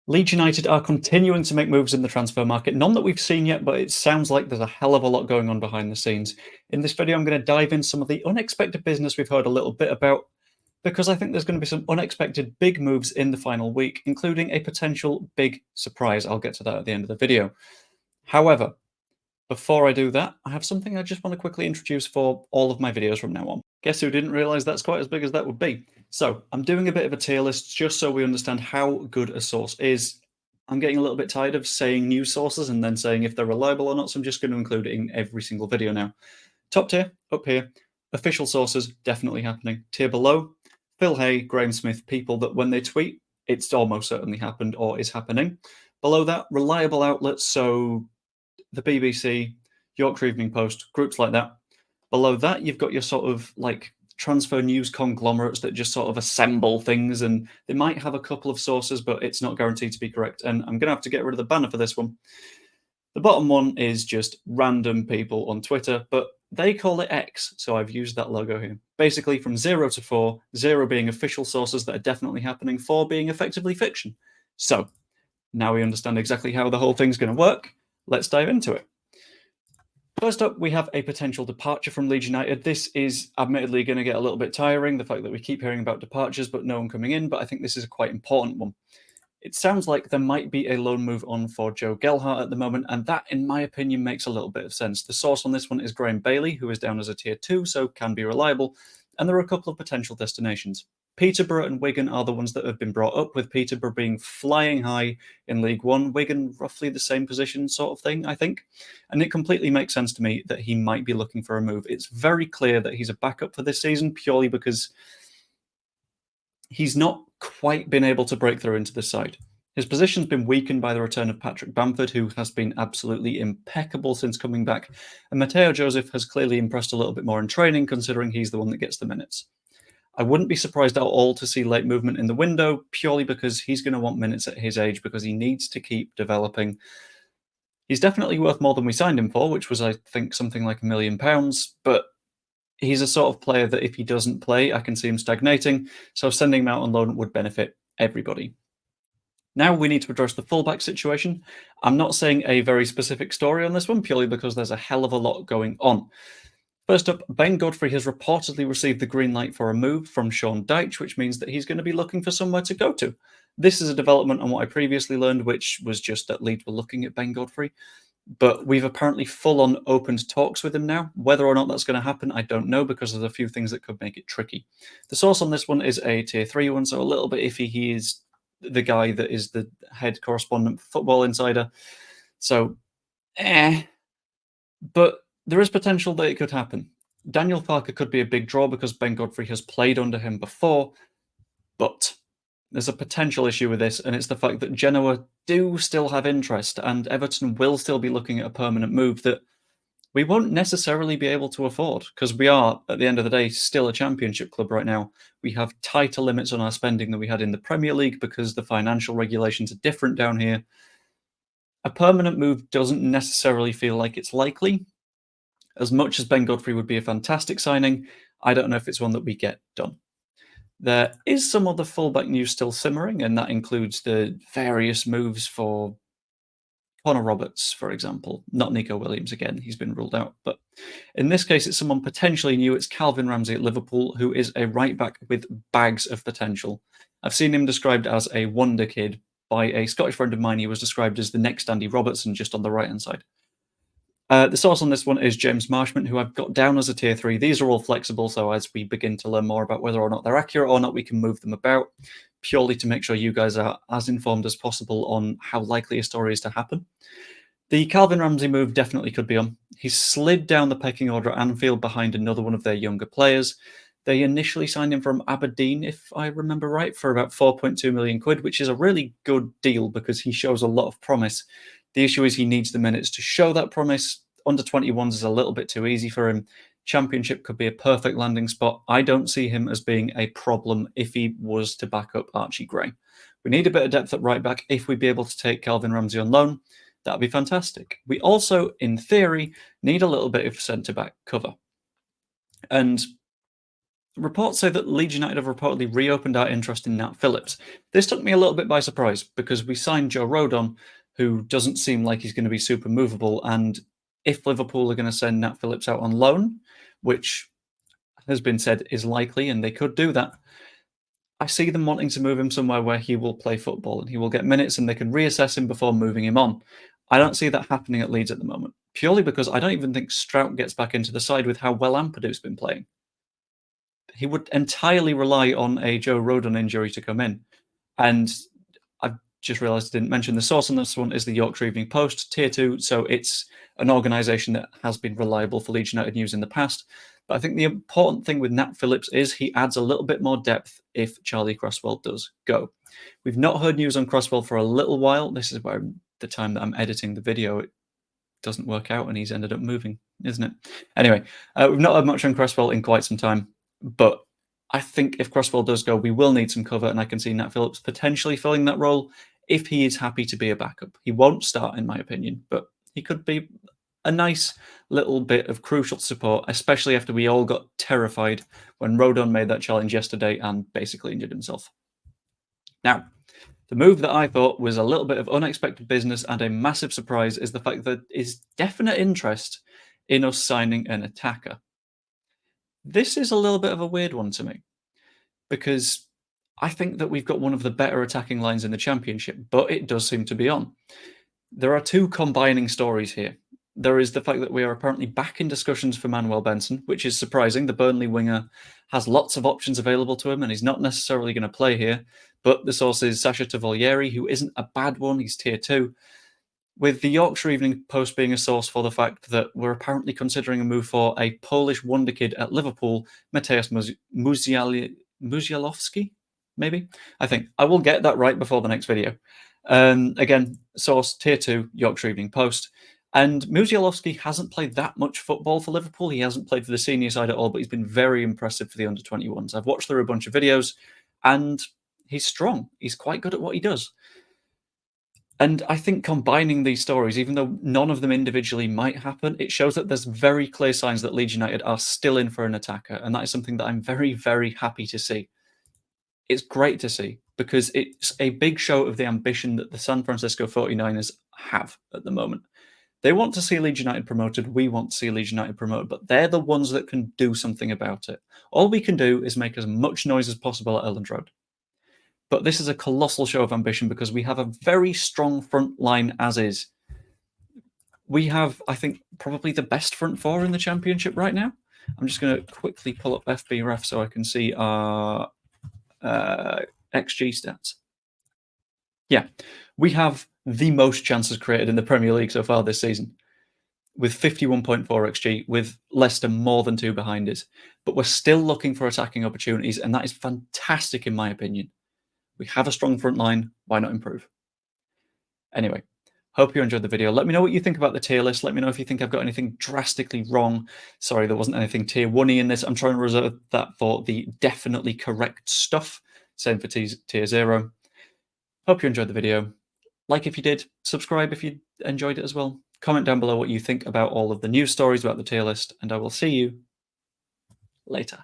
Leeds United are continuing to make moves in the transfer market. None that we've seen yet, but it sounds like there's a hell of a lot going on behind the scenes. In this video, I'm going to dive in some of the unexpected business we've heard a little bit about, because I think there's going to be some unexpected big moves in the final week, including a potential big surprise. I'll get to that at the end of the video. However, before I do that, I have something I just want to quickly introduce for all of my videos from now on. Guess who didn't realize that's quite as big as that would be? So I'm doing a bit of a tier list just so we understand how good a source is. I'm getting a little bit tired of saying news sources and then saying if they're reliable or not, so I'm just going to include it in every single video now. Top tier, up here. Official sources, definitely happening. Tier below, Phil Hay, Graham Smith, people that when they tweet, it's almost certainly happened or is happening. Below that, reliable outlets, so the BBC, Yorkshire Evening Post, groups like that. Below that, you've got your sort of like transfer news conglomerates that just sort of assemble things, and they might have a couple of sources, but it's not guaranteed to be correct. And I'm going to have to get rid of the banner for this one. The bottom one is just random people on Twitter, but they call it X, so I've used that logo here. Basically, from 0 to 4, 0 being official sources that are definitely happening, 4 being effectively fiction. So now we understand exactly how the whole thing's going to work. Let's dive into it. First up, we have a potential departure from Leeds United. This is admittedly going to get a little bit tiring, the fact that we keep hearing about departures but no one coming in, but I think this is a quite important one. It sounds like there might be a loan move on for Joe Gelhardt at the moment, and that, in my opinion, makes a little bit of sense. The source on this one is Graham Bailey, who is down as a tier 2, so can be reliable, and there are a couple of potential destinations. Peterborough and Wigan are the ones that have been brought up, with Peterborough being flying high in League One, Wigan roughly the same position sort of thing, I think. And it completely makes sense to me that he might be looking for a move. It's very clear that he's a backup for this season, purely because he's not quite been able to break through into the side. His position's been weakened by the return of Patrick Bamford, who has been absolutely impeccable since coming back, and Mateo Joseph has clearly impressed a little bit more in training, considering he's the one that gets the minutes. I wouldn't be surprised at all to see late movement in the window, purely because he's going to want minutes at his age, because he needs to keep developing. He's definitely worth more than we signed him for, which was, I think, something like £1 million, but he's a sort of player that if he doesn't play, I can see him stagnating, so sending him out on loan would benefit everybody. Now we need to address the fullback situation. I'm not saying a very specific story on this one, purely because there's a hell of a lot going on. First up, Ben Godfrey has reportedly received the green light for a move from Sean Dyche, which means that he's going to be looking for somewhere to go to. This is a development on what I previously learned, which was just that Leeds were looking at Ben Godfrey. But we've apparently full-on opened talks with him now. Whether or not that's going to happen, I don't know, because there's a few things that could make it tricky. The source on this one is a tier 3 one, so a little bit iffy. He is the guy that is the head correspondent for Football Insider. So, But there is potential that it could happen. Daniel Farke could be a big draw because Ben Godfrey has played under him before, but there's a potential issue with this, and it's the fact that Genoa do still have interest, and Everton will still be looking at a permanent move that we won't necessarily be able to afford, because we are, at the end of the day, still a championship club right now. We have tighter limits on our spending than we had in the Premier League because the financial regulations are different down here. A permanent move doesn't necessarily feel like it's likely. As much as Ben Godfrey would be a fantastic signing, I don't know if it's one that we get done. There is some other fullback news still simmering, and that includes the various moves for Connor Roberts, for example. Not Nico Williams again, he's been ruled out. But in this case, it's someone potentially new. It's Calvin Ramsay at Liverpool, who is a right-back with bags of potential. I've seen him described as a wonder kid by a Scottish friend of mine. He was described as the next Andy Robertson, just on the right-hand side. The source on this one is James Marshman, who I've got down as a tier 3. These are all flexible, so as we begin to learn more about whether or not they're accurate or not, we can move them about, purely to make sure you guys are as informed as possible on how likely a story is to happen. The Calvin Ramsay move definitely could be on. He slid down the pecking order at Anfield behind another one of their younger players. They initially signed him from Aberdeen, if I remember right, for about 4.2 million quid, which is a really good deal because he shows a lot of promise. The issue is he needs the minutes to show that promise. Under 21s is a little bit too easy for him. Championship could be a perfect landing spot. I don't see him as being a problem if he was to back up Archie Gray. We need a bit of depth at right back. If we'd be able to take Calvin Ramsay on loan, that'd be fantastic. We also, in theory, need a little bit of centre-back cover. And Reports say that Leeds United have reportedly reopened our interest in Nat Phillips. This took me a little bit by surprise because we signed Joe Rodon, who doesn't seem like he's going to be super movable. And if Liverpool are going to send Nat Phillips out on loan, which has been said is likely, and they could do that, I see them wanting to move him somewhere where he will play football and he will get minutes and they can reassess him before moving him on. I don't see that happening at Leeds at the moment, purely because I don't even think Strout gets back into the side with how well Ampadu's been playing. He would entirely rely on a Joe Rodon injury to come in. And I've just realised I didn't mention the source on this one is the Yorkshire Evening Post, Tier 2, so it's an organisation that has been reliable for Leeds United news in the past. But I think the important thing with Nat Phillips is he adds a little bit more depth if Charlie Cresswell does go. We've not heard news on Cresswell for a little while. This is where the time that I'm editing the video, it doesn't work out and he's ended up moving, isn't it? Anyway, we've not heard much on Cresswell in quite some time, but I think if Cresswell does go, we will need some cover, and I can see Nat Phillips potentially filling that role if he is happy to be a backup. He won't start, in my opinion, but he could be a nice little bit of crucial support, especially after we all got terrified when Rodon made that challenge yesterday and basically injured himself. Now, the move that I thought was a little bit of unexpected business and a massive surprise is the fact that there is definite interest in us signing an attacker. This is a little bit of a weird one to me because I think that we've got one of the better attacking lines in the Championship, but it does seem to be on. There are two combining stories here. There is the fact that we are apparently back in discussions for Manuel Benson, which is surprising. The Burnley winger has lots of options available to him, and he's not necessarily going to play here. But the source is Sasha Tavolieri, who isn't a bad one. He's tier 2. With the Yorkshire Evening Post being a source for the fact that we're apparently considering a move for a Polish wonderkid at Liverpool, Mateusz Musialowski, maybe? I think. I will get that right before the next video. Again, source tier 2, Yorkshire Evening Post. And Musialowski hasn't played that much football for Liverpool. He hasn't played for the senior side at all, but he's been very impressive for the under-21s. I've watched through a bunch of videos, and he's strong. He's quite good at what he does. And I think combining these stories, even though none of them individually might happen, it shows that there's very clear signs that Leeds United are still in for an attacker. And that is something that I'm very, very happy to see. It's great to see because it's a big show of the ambition that the San Francisco 49ers have at the moment. They want to see Leeds United promoted. We want to see Leeds United promoted, but they're the ones that can do something about it. All we can do is make as much noise as possible at Elland Road. But this is a colossal show of ambition because we have a very strong front line as is. We have, I think, probably the best front four in the Championship right now. I'm just going to quickly pull up FBref so I can see our XG stats. Yeah, we have the most chances created in the Premier League so far this season, with 51.4 XG, with Leicester more than 2 behind us. But we're still looking for attacking opportunities, and that is fantastic in my opinion. We have a strong front line. Why not improve? Anyway, hope you enjoyed the video. Let me know what you think about the tier list. Let me know if you think I've got anything drastically wrong. Sorry, there wasn't anything tier 1-y in this. I'm trying to reserve that for the definitely correct stuff. Same for tier 0. Hope you enjoyed the video. Like if you did, subscribe if you enjoyed it as well. Comment down below what you think about all of the news stories about the tier list, and I will see you later.